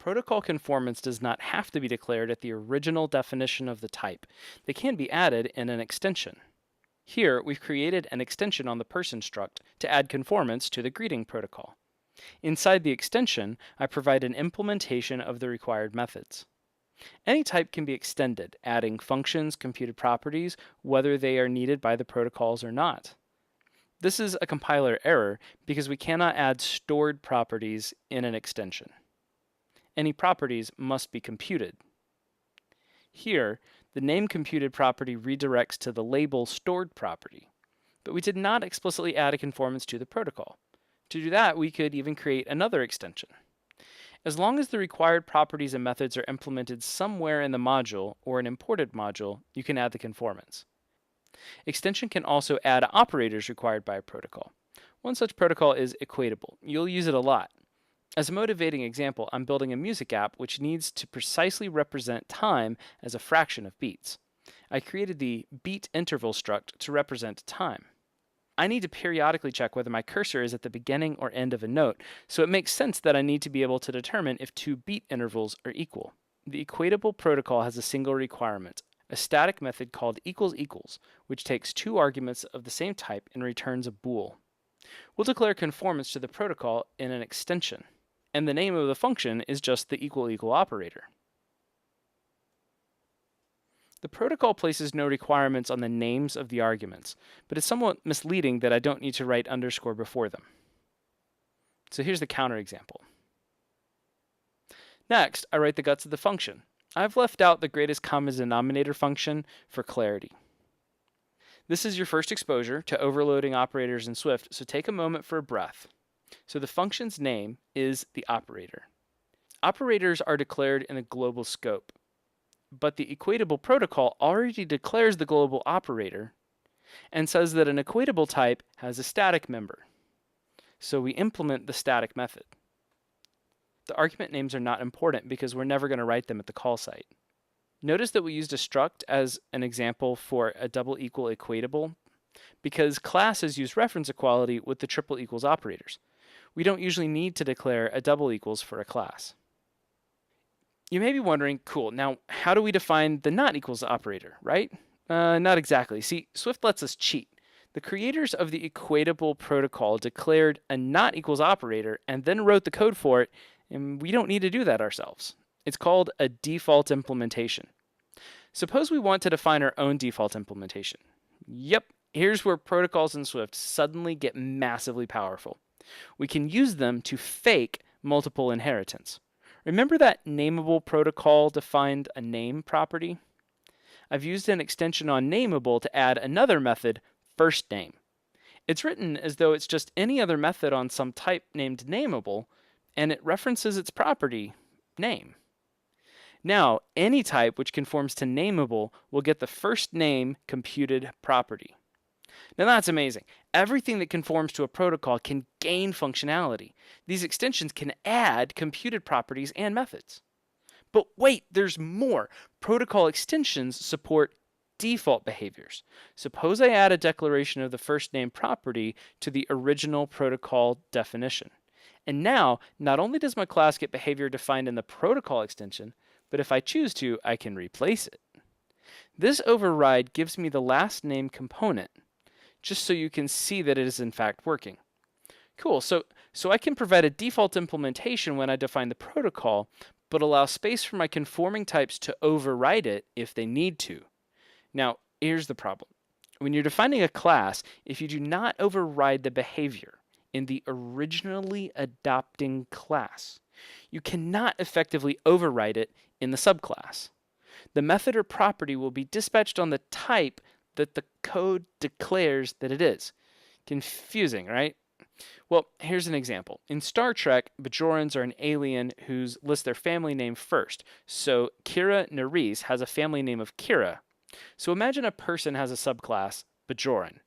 Protocol conformance does not have to be declared at the original definition of the type. They can be added in an extension. Here, we've created an extension on the person struct to add conformance to the greeting protocol. Inside the extension, I provide an implementation of the required methods. Any type can be extended, adding functions, computed properties, whether they are needed by the protocols or not. This is a compiler error because we cannot add stored properties in an extension. Any properties must be computed. Here, the name computed property redirects to the label stored property, but we did not explicitly add a conformance to the protocol. To do that, we could even create another extension. As long as the required properties and methods are implemented somewhere in the module or an imported module, you can add the conformance. Extension can also add operators required by a protocol. One such protocol is Equatable. You'll use it a lot. As a motivating example, I'm building a music app which needs to precisely represent time as a fraction of beats. I created the beat interval struct to represent time. I need to periodically check whether my cursor is at the beginning or end of a note, so it makes sense that I need to be able to determine if two beat intervals are equal. The Equatable Protocol has a single requirement, a static method called equals, which takes two arguments of the same type and returns a bool. We'll declare conformance to the protocol in an extension, and the name of the function is just the equal operator. The protocol places no requirements on the names of the arguments, but it's somewhat misleading that I don't need to write underscore before them. So here's the counterexample. Next, I write the guts of the function. I've left out the greatest common denominator function for clarity. This is your first exposure to overloading operators in Swift, so take a moment for a breath. So the function's name is the operator. Operators are declared in a global scope, but the Equatable Protocol already declares the global operator and says that an equatable type has a static member. So we implement the static method. The argument names are not important because we're never going to write them at the call site. Notice that we used a struct as an example for a double equal equatable because classes use reference equality with the triple equals operators. We don't usually need to declare a double equals for a class. You may be wondering, cool, now how do we define the not equals operator, right? Not exactly. See, Swift lets us cheat. The creators of the Equatable Protocol declared a not equals operator and then wrote the code for it, and we don't need to do that ourselves. It's called a default implementation. Suppose we want to define our own default implementation. Yep, here's where protocols in Swift suddenly get massively powerful. We can use them to fake multiple inheritance. Remember that nameable protocol defined a name property? I've used an extension on nameable to add another method, firstName. It's written as though it's just any other method on some type named nameable, and it references its property, name. Now, any type which conforms to nameable will get the first name computed property. Now that's amazing. Everything that conforms to a protocol can gain functionality. These extensions can add computed properties and methods. But wait, there's more. Protocol extensions support default behaviors. Suppose I add a declaration of the first name property to the original protocol definition. And now, not only does my class get behavior defined in the protocol extension, but if I choose to, I can replace it. This override gives me the last name component, just so you can see that it is in fact working. Cool, so I can provide a default implementation when I define the protocol, but allow space for my conforming types to override it if they need to. Now, here's the problem. When you're defining a class, if you do not override the behavior in the originally adopting class, you cannot effectively override it in the subclass. The method or property will be dispatched on the type that the code declares that it is. Confusing, right? Well, here's an example. In Star Trek, Bajorans are an alien who lists their family name first. So Kira Nerys has a family name of Kira. So imagine a person has a subclass, Bajoran.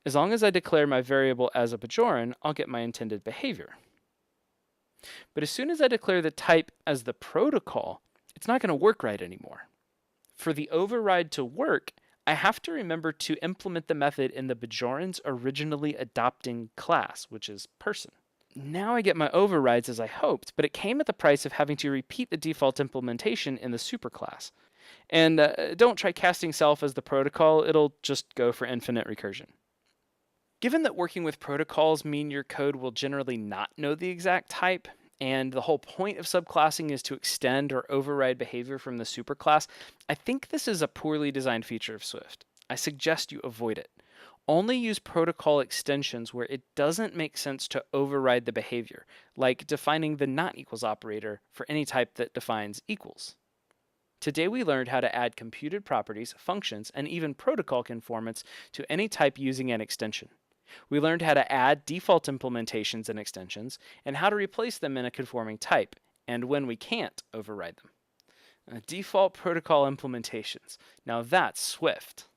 As long as I declare my variable as a Bajoran, I'll get my intended behavior. But as soon as I declare the type as the protocol, it's not going to work right anymore. For the override to work, I have to remember to implement the method in the Bajoran's originally adopting class, which is person. Now I get my overrides as I hoped, but it came at the price of having to repeat the default implementation in the superclass. And don't try casting self as the protocol, it'll just go for infinite recursion. Given that working with protocols mean your code will generally not know the exact type, and the whole point of subclassing is to extend or override behavior from the superclass, I think this is a poorly designed feature of Swift. I suggest you avoid it. Only use protocol extensions where it doesn't make sense to override the behavior, like defining the not equals operator for any type that defines equals. Today we learned how to add computed properties, functions, and even protocol conformance to any type using an extension. We learned how to add default implementations and extensions, and how to replace them in a conforming type, and when we can't, override them. Default protocol implementations. Now that's Swift.